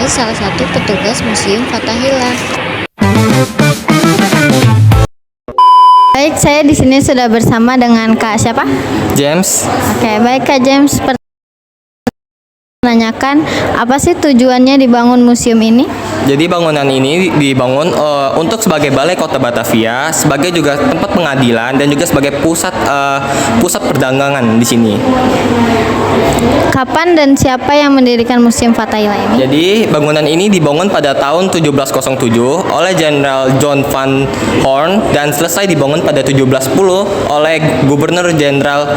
sebagai salah satu petugas Museum Fathahillah. Baik, saya di sini sudah bersama dengan Kak siapa? James. Oke, baik Kak James. Menanyakan apa sih tujuannya dibangun museum ini? Jadi bangunan ini dibangun untuk sebagai balai kota Batavia, sebagai juga tempat pengadilan dan juga sebagai pusat perdagangan di sini. Kapan dan siapa yang mendirikan Museum Fathahillah ini? Jadi bangunan ini dibangun pada tahun 1707 oleh Jenderal John Van Horn dan selesai dibangun pada 1710 oleh Gubernur Jenderal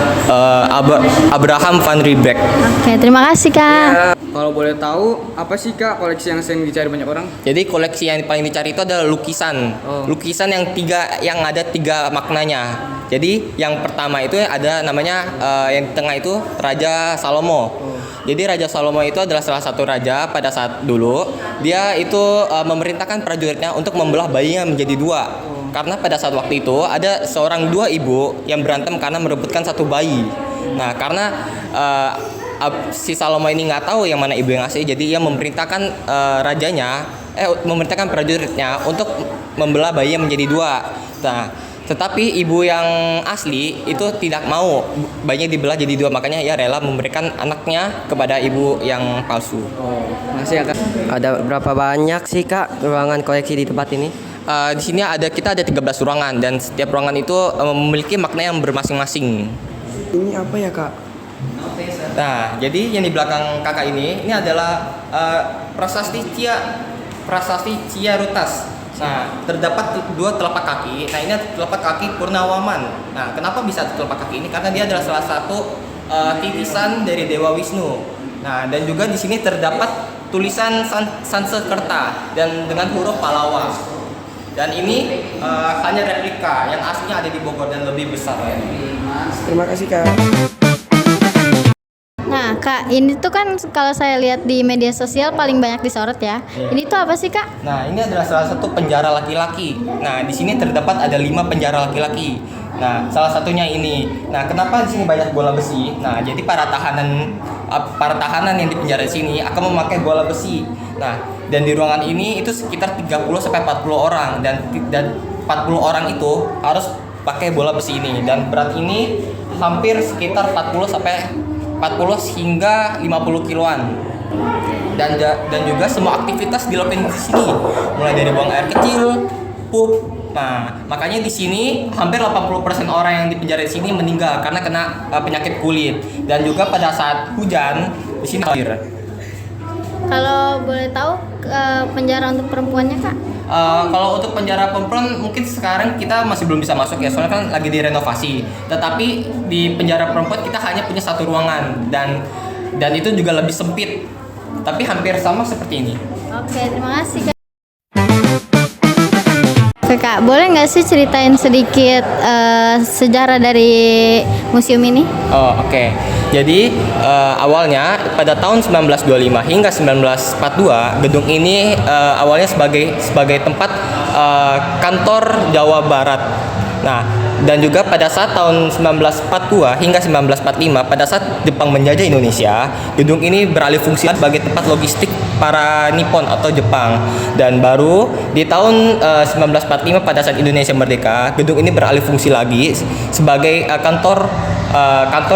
Abraham van Riebeeck. Oke, terima kasih Kak. Kalau boleh tahu, apa sih Kak koleksi yang sering dicari banyak orang? Jadi koleksi yang paling dicari itu adalah lukisan. Lukisan yang ada tiga maknanya. Jadi yang pertama itu ada namanya yang di tengah itu Raja Salomo. Jadi Raja Salomo itu adalah salah satu raja pada saat dulu. Dia itu memerintahkan prajuritnya untuk membelah bayinya menjadi dua. Karena pada saat waktu itu ada seorang dua ibu yang berantem karena merebutkan satu bayi. Nah, karena si Salomo ini nggak tahu yang mana ibu yang asli, jadi ia memerintahkan memerintahkan prajuritnya untuk membelah bayinya menjadi dua. Nah, tetapi ibu yang asli itu tidak mau bayinya dibelah jadi dua, makanya ia rela memberikan anaknya kepada ibu yang palsu. Masih Kak. Ada berapa banyak sih Kak ruangan koleksi di tempat ini? Di sini kita ada 13 ruangan dan setiap ruangan itu memiliki makna yang bermasing-masing. Ini apa ya Kak? Nah, jadi yang di belakang kakak ini adalah prasasti Cia Rutas. Nah, terdapat dua telapak kaki. Nah, ini telapak kaki Purnawaman. Nah, kenapa bisa telapak kaki ini? Karena dia adalah salah satu titisan dari Dewa Wisnu. Nah, dan juga di sini terdapat tulisan Sansekerta dan dengan huruf Pallawa. Dan ini hanya replika, yang aslinya ada di Bogor dan lebih besar. Terima kasih Kak. Nah Kak, ini tuh kan kalau saya lihat di media sosial paling banyak disorot ya. Ini tuh apa sih Kak? Nah, ini adalah salah satu penjara laki-laki. Nah, di sini terdapat ada 5 penjara laki-laki. Nah, salah satunya ini. Nah, kenapa di sini banyak bola besi? Nah, jadi para tahanan yang di penjara di sini akan memakai bola besi. Nah, dan di ruangan ini itu sekitar 30 sampai 40 orang dan 40 orang itu harus pakai bola besi ini, dan berat ini hampir sekitar 40 hingga 50 kiloan. Dan juga semua aktivitas dilakukan di sini, mulai dari buang air kecil, pup. Nah, makanya di sini hampir 80% orang yang di penjara di sini meninggal karena kena penyakit kulit, dan juga pada saat hujan di sini air. Kalau boleh tahu penjara untuk perempuannya Kak? Kalau untuk penjara perempuan mungkin sekarang kita masih belum bisa masuk ya, soalnya kan lagi direnovasi. Tetapi di penjara perempuan kita hanya punya satu ruangan dan itu juga lebih sempit, tapi hampir sama seperti ini. Oke, terima kasih Kak. Oke Kak, boleh nggak sih ceritain sedikit sejarah dari museum ini? Oke. Jadi awalnya pada tahun 1925 hingga 1942 gedung ini awalnya sebagai tempat kantor Jawa Barat. Nah, dan juga pada saat tahun 1942 hingga 1945 pada saat Jepang menjajah Indonesia, gedung ini beralih fungsi sebagai tempat logistik para Nippon atau Jepang. Dan baru di tahun 1945 pada saat Indonesia merdeka, gedung ini beralih fungsi lagi sebagai kantor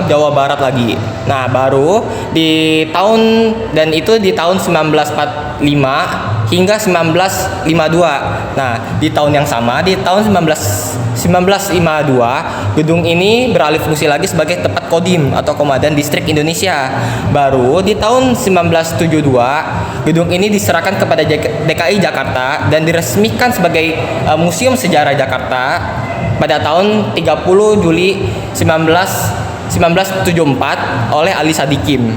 Jawa Barat lagi. Nah, baru di tahun 1945 hingga 1952. Nah, di tahun yang sama, di tahun 1952, gedung ini beralih fungsi lagi sebagai tempat Kodim atau Komandan Distrik Indonesia. Baru di tahun 1972, gedung ini diserahkan kepada DKI Jakarta dan diresmikan sebagai Museum Sejarah Jakarta pada tahun 30 Juli 1974 oleh Ali Sadikin.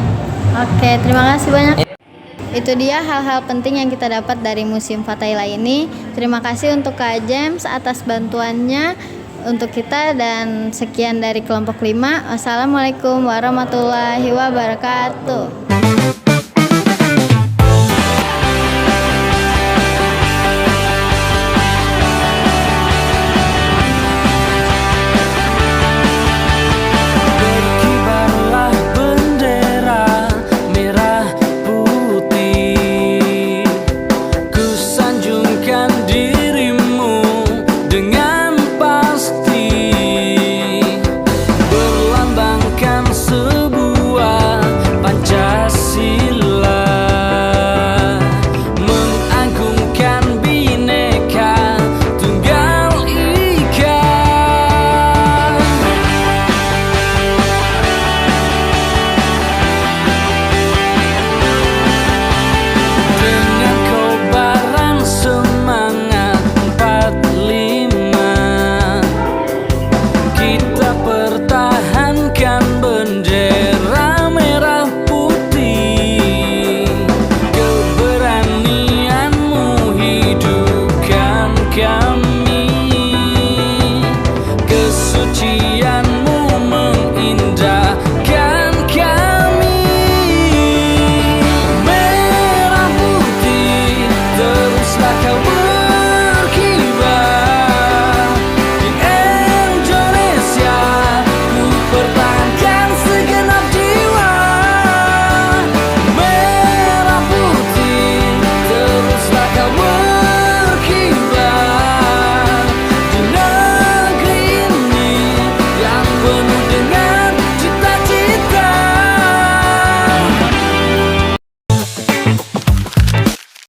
Oke, terima kasih banyak. Itu dia hal-hal penting yang kita dapat dari Museum Fathahillah ini. Terima kasih untuk Kak James atas bantuannya untuk kita, dan sekian dari kelompok 5. Wassalamualaikum warahmatullahi wabarakatuh.